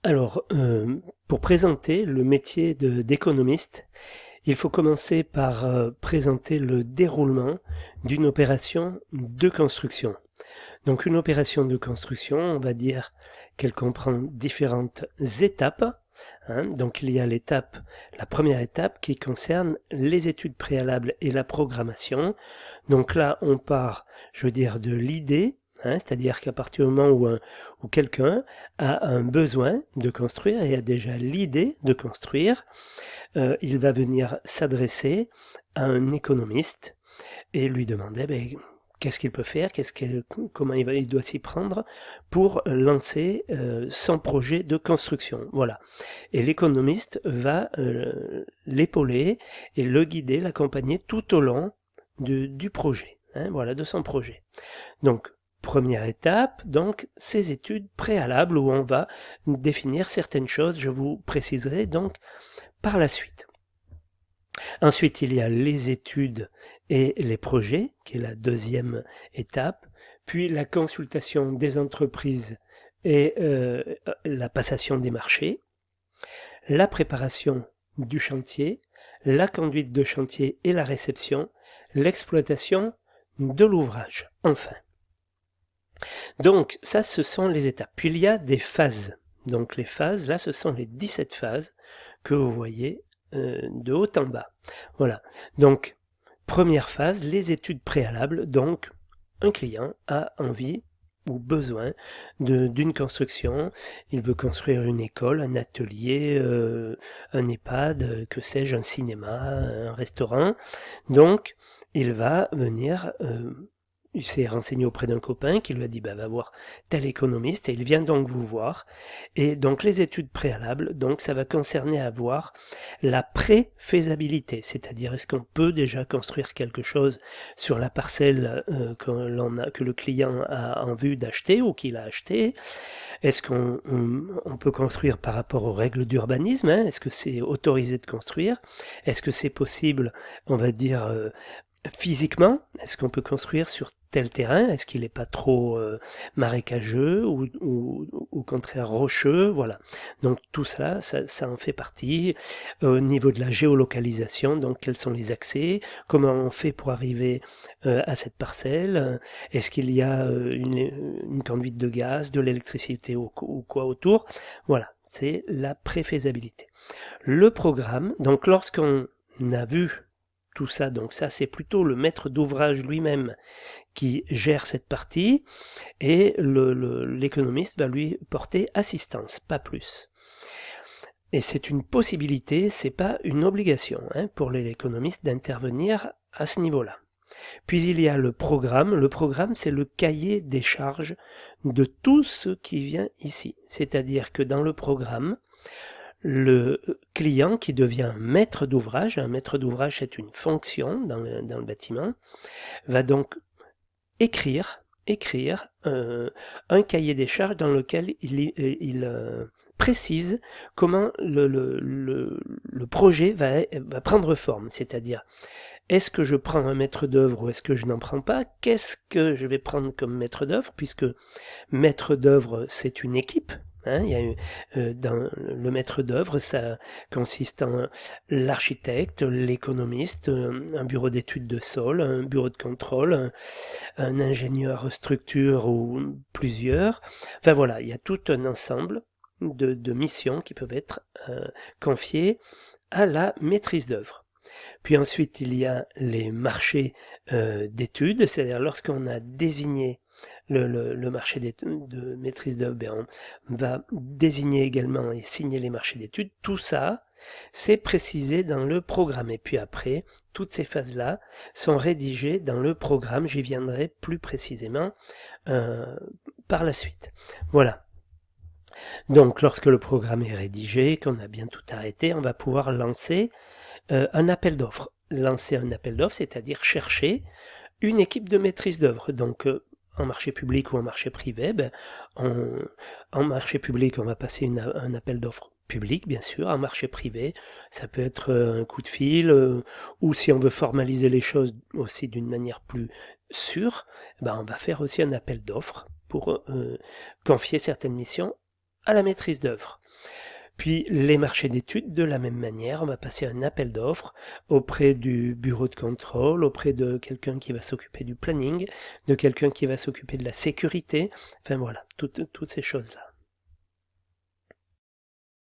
Alors, pour présenter le métier d'économiste, il faut commencer par présenter le déroulement d'une opération de construction. Donc une opération de construction, on va dire qu'elle comprend différentes étapes. Donc il y a la première étape qui concerne les études préalables et la programmation. Donc là, on part, je veux dire, de l'idée, c'est-à-dire qu'à partir du moment où quelqu'un a un besoin de construire et a déjà l'idée de construire, il va venir s'adresser à un économiste et lui demander qu'est-ce qu'il peut faire, comment il doit s'y prendre pour lancer son projet de construction. Voilà. Et l'économiste va l'épauler et le guider, l'accompagner tout au long du projet, voilà, de son projet. Donc, première étape, donc, ces études préalables où on va définir certaines choses, je vous préciserai donc par la suite. Ensuite, il y a les études et les projets, qui est la deuxième étape, puis la consultation des entreprises et la passation des marchés, la préparation du chantier, la conduite de chantier et la réception, l'exploitation de l'ouvrage, enfin. Donc, ça, ce sont les étapes. Puis il y a des phases. Donc les phases, là, ce sont les 17 phases que vous voyez de haut en bas. Voilà. Donc, première phase, les études préalables. Donc, un client a envie ou besoin d'une construction. Il veut construire une école, un atelier, un EHPAD, que sais-je, un cinéma, un restaurant. Donc, il va venir... il s'est renseigné auprès d'un copain qui lui a dit va voir tel économiste et il vient donc vous voir. Et donc les études préalables, donc ça va concerner à voir la pré-faisabilité, c'est-à-dire est-ce qu'on peut déjà construire quelque chose sur la parcelle que le client a en vue d'acheter ou qu'il a acheté. Est-ce qu'on peut construire par rapport aux règles d'urbanisme, est-ce que c'est autorisé de construire, est-ce que c'est possible, on va dire, physiquement, est-ce qu'on peut construire sur tel terrain? Est-ce qu'il n'est pas trop marécageux ou au contraire rocheux? Voilà. Donc tout ça en fait partie. Au niveau de la géolocalisation, donc quels sont les accès? Comment on fait pour arriver à cette parcelle? Est-ce qu'il y a une conduite de gaz, de l'électricité ou quoi autour? Voilà, c'est la préfaisabilité. Le programme, donc lorsqu'on a vu tout ça, donc ça c'est plutôt le maître d'ouvrage lui-même qui gère cette partie et l'économiste va lui porter assistance, pas plus. Et c'est une possibilité, c'est pas une obligation pour l'économiste d'intervenir à ce niveau-là. Puis il y a le programme. Le programme, c'est le cahier des charges de tout ce qui vient ici. C'est-à-dire que dans le programme, le client qui devient maître d'ouvrage, un maître d'ouvrage c'est une fonction dans le bâtiment, va donc écrire un cahier des charges dans lequel il précise comment le projet va prendre forme, c'est-à-dire est-ce que je prends un maître d'œuvre ou est-ce que je n'en prends pas? Qu'est-ce que je vais prendre comme maître d'œuvre? Puisque maître d'œuvre, c'est une équipe. Il y a dans le maître d'œuvre, ça consiste en l'architecte, l'économiste, un bureau d'études de sol, un bureau de contrôle, un ingénieur structure ou plusieurs. Enfin voilà, il y a tout un ensemble de missions qui peuvent être confiées à la maîtrise d'œuvre. Puis ensuite, il y a les marchés d'études, c'est-à-dire lorsqu'on a désigné le marché de maîtrise d'œuvre, on va désigner également et signer les marchés d'études. Tout ça, c'est précisé dans le programme. Et puis après, toutes ces phases-là sont rédigées dans le programme. J'y viendrai plus précisément par la suite. Voilà. Donc, lorsque le programme est rédigé, qu'on a bien tout arrêté, on va pouvoir lancer un appel d'offres. Lancer un appel d'offres, c'est-à-dire chercher une équipe de maîtrise d'œuvre. Donc, en marché public ou en marché privé, en marché public, on va passer un appel d'offres public, bien sûr. En marché privé, ça peut être un coup de fil, ou si on veut formaliser les choses aussi d'une manière plus sûre, on va faire aussi un appel d'offres pour confier certaines missions à la maîtrise d'œuvre. Puis les marchés d'études, de la même manière, on va passer un appel d'offres auprès du bureau de contrôle, auprès de quelqu'un qui va s'occuper du planning, de quelqu'un qui va s'occuper de la sécurité, enfin voilà, toutes ces choses-là.